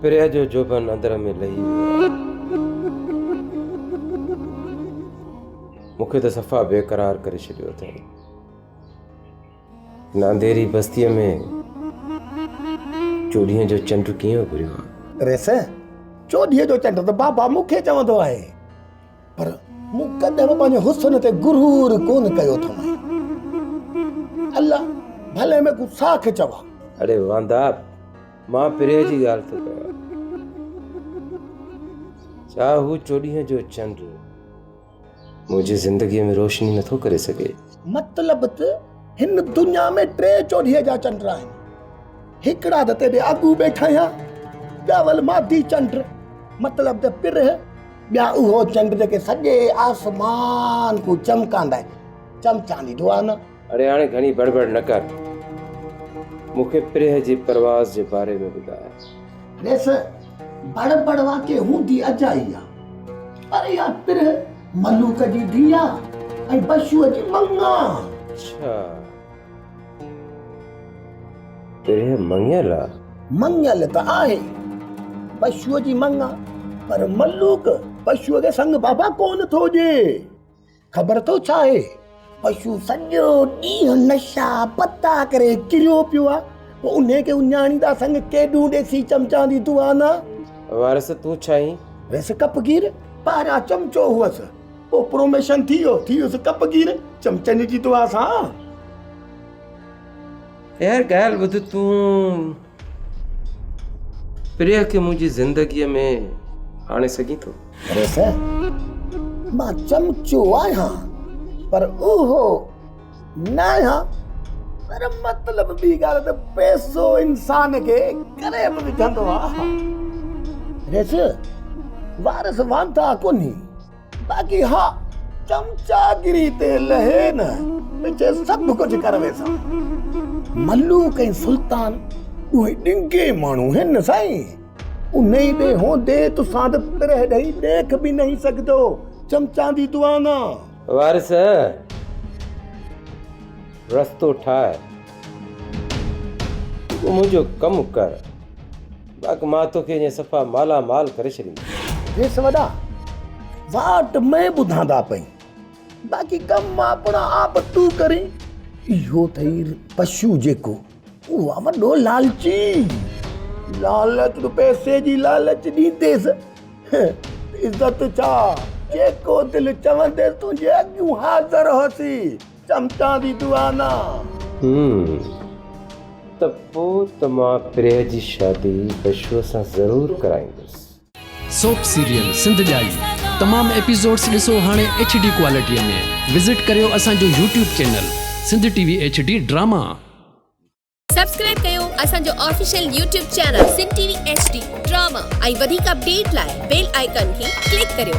प्रिया जो जोबन अंदर में लही वियो मूंखे त सफ़ा बेकरार करे छॾियो अथई। नांदेरी बस्तीअ में चोॾीअ जो चंड कीअं घुरियो आहे? रेस चोॾीअ जो चंड त बाबा मूंखे चवंदो आहे, पर मूं कॾहिं बि पंहिंजे हुस्न ते गुरूर कोन कयो अथमि। अल्लाह भले में कुझु साख चवा। अड़े वांदा, मां प्रिया जी ॻाल्हि थो कयां। छा हू चोॾीअ जो चंड मुंहिंजी ज़िंदगीअ में रोशनी नथो करे सघे? मतलब त हिन दुनिया में 3 चोॾीअ जा चंड आहिनि। हिकिड़ा त तेरे अॻु वेठा या ॿिया मादी चंड, मतलब त पिर ॿिया उहो चंड जेके सॼे आसमान को चमकांदा आहिनि। चमचांदी दुआ न। अड़े हाणे घणी बड़बड़ न कर, मूंखे प्रिया जी परवाज़ जे बारे में ॿुधाए। रेस बड़बड़ वाके हूंदी अजाई आहे, पर यार पिर मलूक जी धीआ ऐं बशूअ जी मंगा। अच्छा, प्रिया मंगियल आहे? मंगियल त आहे बशूअ जी मंगा, पर मलूक बशूअ खे संग बाबा कोन थो ॾे। ख़बर तो छा आहे, बशू सॼो ॾींहुं नशा पता करे किरियो पियो आहे, पोइ उन खे उञाणींदा संग केॾूं ॾेसी चमचांदी तूं आ न। वारस तूं छाईं? वैसे कपगीर पहिरियां चमचो हुअसि, पोइ प्रोमेशन थी वियोसि कपगीर चमचनि जी दुआ सां। यार ॻाल्हि ॿुध, तूं प्रिया खे मुंहिंजी ज़िंदगीअ में आणे सघीं थो? अरे सर, मां चमचो आहियां, पर उहो न आहियां। पर मतलब ॿी ॻाल्हि त पैसो इंसान खे करे बि विझंदो आहे। रेस वारस वांदा कोन्ही, बाक़ी हा चमचागिरी ते लहे न पिछे सभु कुझु कर वेसा। मलूक ऐं सुल्तान उहे ॾिंगे माण्हू आहिनि न साईं। उन ई ॾे होंदे तुसां त पिर ॾेई देख बि नहीं सघंदो। चमचांदी दुआ न। वारस रस्तो ठाहे, तूं मुंहिंजो कमु कर, बाक़ी मां तोखे ईअं सफ़ा माला माल करे छॾींदुमि। रेस वॾा वाट में ॿुधांदा पई, बाक़ी कम अपना आप तूं करी। इहो अथई पशु जेको उहो आहे वॾो लालची। लालच पैसे जी लालच ॾींदेसि, इज़त छा जेको दिलि चवंदे तुंहिंजे अॻियूं हाज़िर होसी। चमचांदी दुआ न। त पोइ त मां प्रिया जी शादी बशूअ सां ज़रूरु कराईंदुसि। सोप सीरियल सिंध ॼाई तमाम एपिसोड्स ॾिसो हाणे HD क्वालिटीअ में। विज़िट करियो असांजो YouTube channel Sindh TV HD drama. Subscribe कयो असांजो official YouTube channel Sindh TV HD drama ऐं वधीक अपडेट लाइ बेल आइकन खे क्लिक करियो।